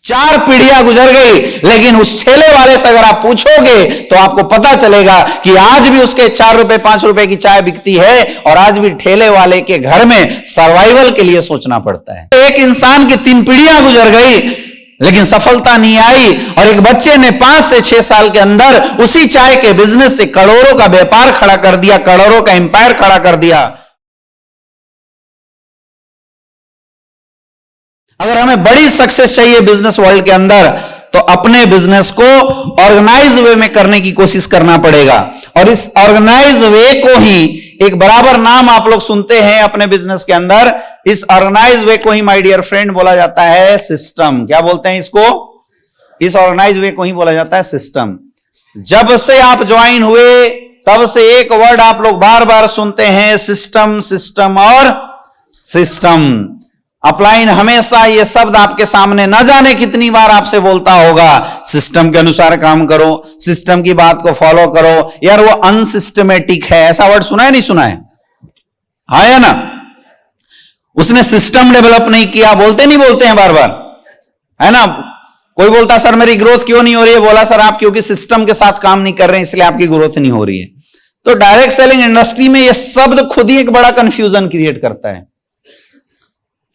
4 पीढ़ियां गुजर गई, लेकिन उस ठेले वाले से अगर आप पूछोगे तो आपको पता चलेगा कि आज भी उसके 4 रुपए 5 रुपए की चाय बिकती है और आज भी ठेले वाले के घर में सर्वाइवल के लिए सोचना पड़ता है। एक इंसान की 3 पीढ़ियां गुजर गई, लेकिन सफलता नहीं आई, और एक बच्चे ने 5 से 6 साल के अंदर उसी चाय के बिजनेस से करोड़ों का व्यापार खड़ा कर दिया, करोड़ों का एम्पायर खड़ा कर दिया। अगर हमें बड़ी सक्सेस चाहिए बिजनेस वर्ल्ड के अंदर, तो अपने बिजनेस को ऑर्गेनाइज वे में करने की कोशिश करना पड़ेगा। और इस ऑर्गेनाइज वे को ही, एक बराबर नाम आप लोग सुनते हैं अपने बिजनेस के अंदर, इस ऑर्गेनाइज वे को ही माय डियर फ्रेंड बोला जाता है सिस्टम। क्या बोलते हैं इसको? इस ऑर्गेनाइज वे को ही बोला जाता है सिस्टम। जब से आप ज्वाइन हुए तब से एक वर्ड आप लोग बार बार सुनते हैं, सिस्टम, सिस्टम और सिस्टम। अपलाइन हमेशा ये शब्द आपके सामने न जाने कितनी बार आपसे बोलता होगा, सिस्टम के अनुसार काम करो, सिस्टम की बात को फॉलो करो। यार वो अनसिस्टमेटिक है, ऐसा वर्ड सुना है नहीं सुना है? हाँ या ना? उसने सिस्टम डेवलप नहीं किया, बोलते नहीं बोलते हैं बार बार, है ना? कोई बोलता सर मेरी ग्रोथ क्यों नहीं हो रही है, बोला सर आप क्योंकि सिस्टम के साथ काम नहीं कर रहे हैं इसलिए आपकी ग्रोथ नहीं हो रही है। तो डायरेक्ट सेलिंग इंडस्ट्री में यह शब्द खुद ही एक बड़ा कंफ्यूजन क्रिएट करता है,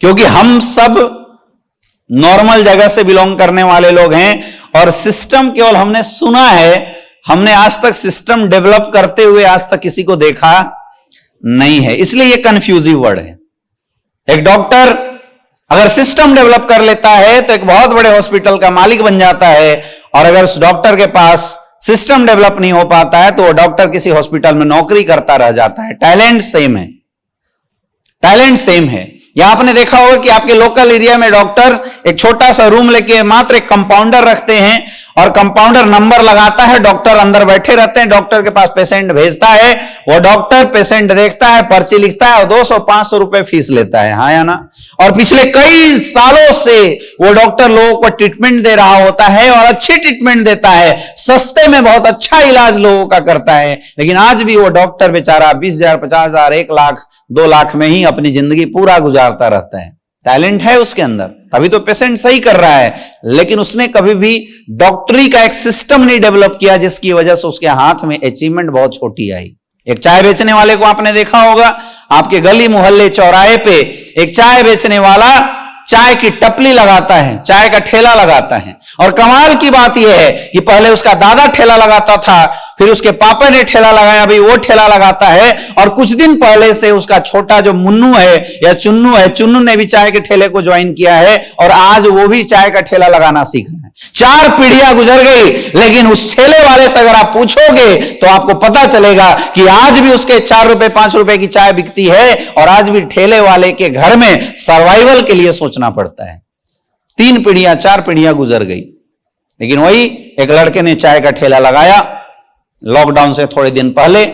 क्योंकि हम सब नॉर्मल जगह से बिलोंग करने वाले लोग हैं और सिस्टम केवल हमने सुना है, हमने आज तक सिस्टम डेवलप करते हुए आज तक किसी को देखा नहीं है, इसलिए यह कंफ्यूजिव वर्ड है। एक डॉक्टर अगर सिस्टम डेवलप कर लेता है तो एक बहुत बड़े हॉस्पिटल का मालिक बन जाता है, और अगर उस डॉक्टर के पास सिस्टम डेवलप नहीं हो पाता है तो वो डॉक्टर किसी हॉस्पिटल में नौकरी करता रह जाता है। टैलेंट सेम है, टैलेंट सेम है। या आपने देखा होगा कि आपके लोकल एरिया में डॉक्टर एक छोटा सा रूम लेके मात्र एक कंपाउंडर रखते हैं और कंपाउंडर नंबर लगाता है, डॉक्टर अंदर बैठे रहते हैं, डॉक्टर के पास पेशेंट भेजता है, वो डॉक्टर पेशेंट देखता है, पर्ची लिखता है और 200-500 रुपए फीस लेता है। हाँ या ना? और पिछले कई सालों से वो डॉक्टर लोगों को ट्रीटमेंट दे रहा होता है और अच्छी ट्रीटमेंट देता है, सस्ते में बहुत अच्छा इलाज लोगों का करता है, लेकिन आज भी वो डॉक्टर बेचारा 20,000, 50,000, 1 लाख, 2 लाख में ही अपनी जिंदगी पूरा गुजारता रहता है। टैलेंट है उसके अंदर, तभी तो पेशेंट सही कर रहा है, लेकिन उसने कभी भी डॉक्टरी का एक सिस्टम नहीं डेवलप किया जिसकी वजह से उसके हाथ में अचीवमेंट बहुत छोटी आई। एक चाय बेचने वाले को आपने देखा होगा, आपके गली मोहल्ले चौराहे पे एक चाय बेचने वाला चाय की टपली लगाता है, चाय का ठेला लगाता है, और कमाल की बात यह है कि पहले उसका दादा ठेला लगाता था, फिर उसके पापा ने ठेला लगाया, अभी वो ठेला लगाता है, और कुछ दिन पहले से उसका छोटा जो मुन्नू है या चुन्नू है, चुन्नू ने भी चाय के ठेले को ज्वाइन किया है और आज वो भी चाय का ठेला लगाना सीख रहा है। 4 पीढ़ियां गुजर गई, लेकिन उस ठेले वाले से अगर आप पूछोगे तो आपको पता चलेगा कि आज भी उसके 4 रुपए 5 रुपए की चाय बिकती है और आज भी ठेले वाले के घर में सर्वाइवल के लिए सोचना पड़ता है। 3 पीढ़ियां 4 पीढ़ियां गुजर गई, लेकिन वही एक लड़के ने चाय का ठेला लगाया लॉकडाउन से थोड़े दिन पहले,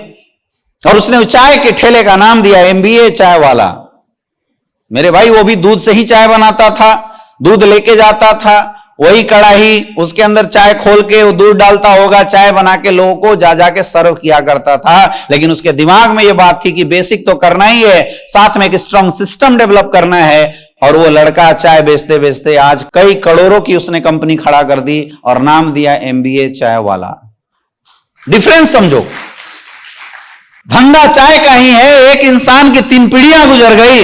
और उसने चाय के ठेले का नाम दिया MBA चाय वाला। मेरे भाई वो भी दूध से ही चाय बनाता था, दूध लेके जाता था, वही कढ़ाई, उसके अंदर चाय खोल के वो दूध डालता होगा, चाय बना के लोगों को जा जाके सर्व किया करता था। लेकिन उसके दिमाग में ये बात थी कि बेसिक तो करना ही है, साथ में एक स्ट्रॉन्ग सिस्टम डेवलप करना है। और वो लड़का चाय बेचते बेचते आज कई करोड़ों की उसने कंपनी खड़ा कर दी और नाम दिया MBA चाय वाला। डिफरेंस समझो, धंधा चाय का ही है। एक इंसान की 3 पीढ़ियां गुजर गई,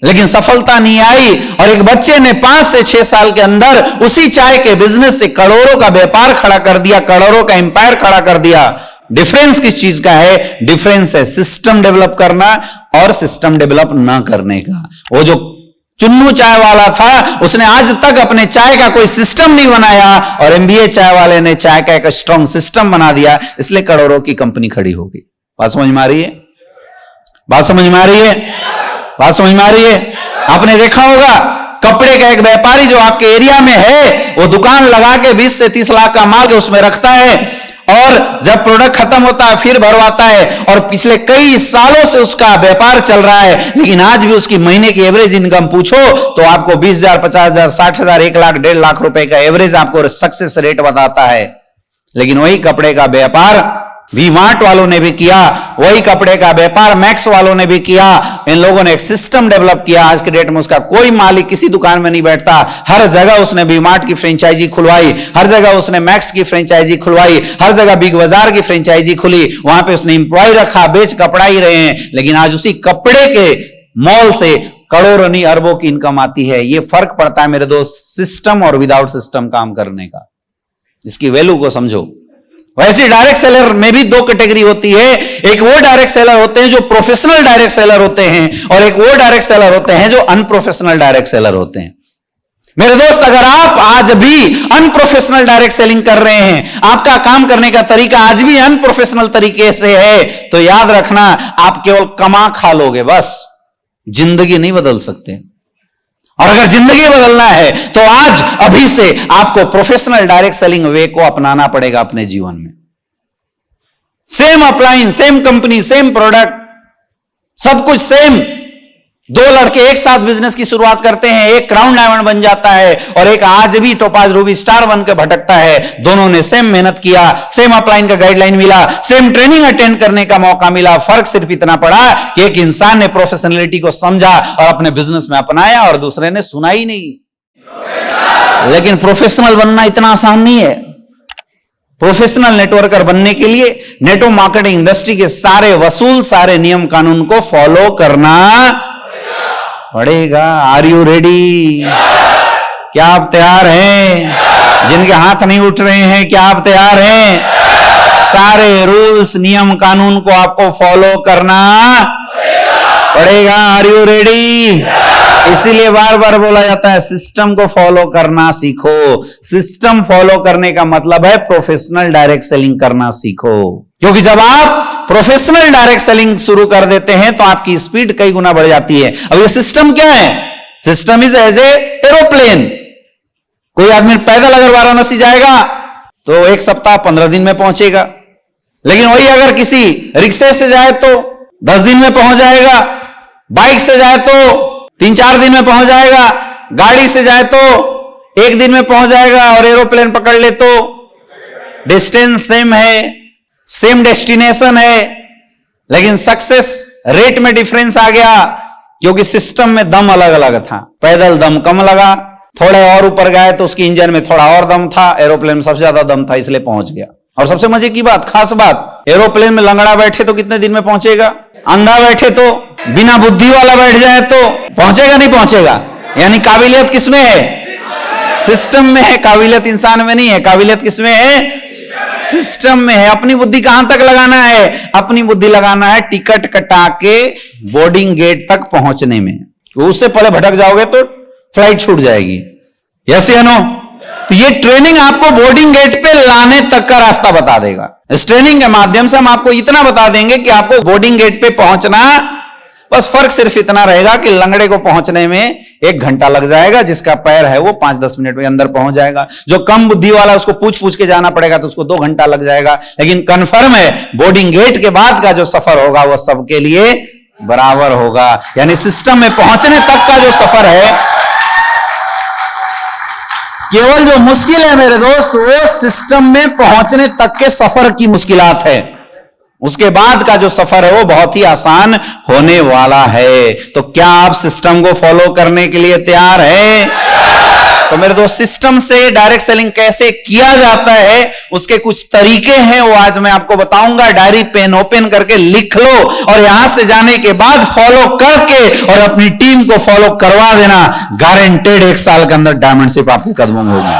लेकिन सफलता नहीं आई, और एक बच्चे ने 5 से 6 साल के अंदर उसी चाय के बिजनेस से करोड़ों का व्यापार खड़ा कर दिया, करोड़ों का एम्पायर खड़ा कर दिया। डिफरेंस किस चीज का है? डिफरेंस है सिस्टम डेवलप करना और सिस्टम डेवलप ना करने का। वो जो चुन्नू चाय वाला था, उसने आज तक अपने चाय का कोई सिस्टम नहीं बनाया, और MBA चाय वाले ने चाय का एक स्ट्रॉन्ग सिस्टम बना दिया, इसलिए करोड़ों की कंपनी खड़ी हो गई। बात समझ में आ रही है? बात समझ में आ रही है? बात समझ में आ रही है? आपने देखा होगा कपड़े का एक व्यापारी जो आपके एरिया में है, वो दुकान लगा के 20 से 30 लाख का माल उसमें रखता है, और जब प्रोडक्ट खत्म होता है फिर भरवाता है, और पिछले कई सालों से उसका व्यापार चल रहा है, लेकिन आज भी उसकी महीने की एवरेज इनकम पूछो तो आपको 20,000, 50,000, 60,000, 1 लाख, 1.5 लाख रुपए का एवरेज आपको सक्सेस रेट बताता है। लेकिन वही कपड़े का व्यापार वी मार्ट वालों ने भी किया, वही कपड़े का व्यापार मैक्स वालों ने भी किया। इन लोगों ने एक सिस्टम डेवलप किया। आज के डेट में उसका कोई मालिक किसी दुकान में नहीं बैठता, हर जगह उसने वी मार्ट की फ्रेंचाइजी खुलवाई, हर जगह उसने मैक्स की फ्रेंचाइजी खुलवाई, हर जगह बिग बाजार की फ्रेंचाइजी खुली, वहां पे उसने एम्प्लॉय रखा, बेच कपड़ा ही रहे हैं, लेकिन आज उसी कपड़े के मॉल से करोड़ों नहीं अरबों की इनकम आती है। यह फर्क पड़ता है मेरे दोस्त सिस्टम और विदाउट सिस्टम काम करने का। इसकी वैल्यू को समझो। वैसे डायरेक्ट सेलर में भी दो कैटेगरी होती है। एक वो डायरेक्ट सेलर होते हैं जो प्रोफेशनल डायरेक्ट सेलर होते हैं, और एक वो डायरेक्ट सेलर होते हैं जो अनप्रोफेशनल डायरेक्ट सेलर होते हैं। मेरे दोस्त, अगर आप आज भी अनप्रोफेशनल डायरेक्ट सेलिंग कर रहे हैं, आपका काम करने का तरीका आज भी अनप्रोफेशनल तरीके से है, तो याद रखना आप केवल कमा खा लोगे, बस जिंदगी नहीं बदल सकते। और अगर जिंदगी बदलना है तो आज अभी से आपको प्रोफेशनल डायरेक्ट सेलिंग वे को अपनाना पड़ेगा अपने जीवन में। Same appliance, same company, same product, सब कुछ सेम। दो लड़के एक साथ बिजनेस की शुरुआत करते हैं, एक क्राउन डायमंड बन जाता है और एक आज भी टोपाज रूबी स्टार बनकर भटकता है। दोनों ने सेम मेहनत किया, सेम अपलाइन का गाइडलाइन मिला, सेम ट्रेनिंग अटेंड करने का मौका मिला। फर्क सिर्फ इतना पड़ा कि एक इंसान ने प्रोफेशनलिटी को समझा और अपने बिजनेस में अपनाया और दूसरे ने सुना ही नहीं। लेकिन प्रोफेशनल बनना इतना आसान नहीं है। प्रोफेशनल नेटवर्कर बनने के लिए नेटवर्क मार्केटिंग इंडस्ट्री के सारे वसूल, सारे नियम कानून को फॉलो करना पड़ेगा। Are you ready? क्या आप तैयार हैं? जिनके हाथ नहीं उठ रहे हैं, क्या आप तैयार हैं? सारे रूल्स, नियम कानून को आपको फॉलो करना पड़ेगा। Are you ready? इसीलिए बार बार बोला जाता है सिस्टम को फॉलो करना सीखो। सिस्टम फॉलो करने का मतलब है प्रोफेशनल डायरेक्ट सेलिंग करना सीखो, क्योंकि जब आप प्रोफेशनल डायरेक्ट सेलिंग शुरू कर देते हैं तो आपकी स्पीड कई गुना बढ़ जाती है। अब ये सिस्टम क्या है? System is as a aeroplane. कोई आदमी पैदल अगर वाराणसी जाएगा तो 1 सप्ताह 15 दिन में पहुंचेगा, लेकिन वही अगर किसी रिक्शे से जाए तो 10 दिन में पहुंच जाएगा, बाइक से जाए तो 3-4 दिन में पहुंच जाएगा, गाड़ी से जाए तो 1 दिन में पहुंच जाएगा, और एरोप्लेन पकड़ ले तो डिस्टेंस सेम है, सेम डेस्टिनेशन है, लेकिन सक्सेस रेट में डिफरेंस आ गया, क्योंकि सिस्टम में दम अलग अलग था। पैदल दम कम लगा, थोड़े और ऊपर गए तो उसकी इंजन में थोड़ा और दम था, एरोप्लेन में सबसे ज्यादा दम था, इसलिए पहुंच गया। और सबसे मजे की बात, खास बात, एरोप्लेन में लंगड़ा बैठे तो कितने दिन में पहुंचेगा, अंधा बैठे तो, बिना बुद्धि वाला बैठ जाए तो पहुंचेगा नहीं पहुंचेगा। यानी काबिलियत किसमें है? सिस्टम में है। काबिलियत इंसान में नहीं है, काबिलियत किसमें है? सिस्टम में है। अपनी बुद्धि कहां तक लगाना है? अपनी बुद्धि लगाना है टिकट कटा के बोर्डिंग गेट तक पहुंचने में। उससे पहले भटक जाओगे तो फ्लाइट छूट जाएगी। यस या नो? तो ये ट्रेनिंग आपको बोर्डिंग गेट पे लाने तक का रास्ता बता देगा। इस ट्रेनिंग के माध्यम से हम आपको इतना बता देंगे कि आपको बोर्डिंग गेट पे पहुंचना, बस फर्क सिर्फ इतना रहेगा कि लंगड़े को पहुंचने में 1 घंटा लग जाएगा, जिसका पैर है वो 5-10 मिनट में अंदर पहुंच जाएगा। जो कम बुद्धि वाला उसको पूछ पूछ के जाना पड़ेगा तो उसको 2 घंटा लग जाएगा। लेकिन कंफर्म है बोर्डिंग गेट के बाद का जो सफर होगा वो सबके लिए बराबर होगा। यानी सिस्टम में पहुंचने तक का जो सफर है, केवल जो मुश्किल है मेरे दोस्त वो सिस्टम में पहुंचने तक के सफर की मुश्किलात है। उसके बाद का जो सफर है वो बहुत ही आसान होने वाला है। तो क्या आप सिस्टम को फॉलो करने के लिए तैयार हैं? तो मेरे दोस्त, सिस्टम से डायरेक्ट सेलिंग कैसे किया जाता है उसके कुछ तरीके हैं, वो आज मैं आपको बताऊंगा। डायरी पेन ओपन करके लिख लो, और यहां से जाने के बाद फॉलो करके और अपनी टीम को फॉलो करवा देना। गारंटेड 1 साल के अंदर डायमंडशिप आपके कदमों में होगी।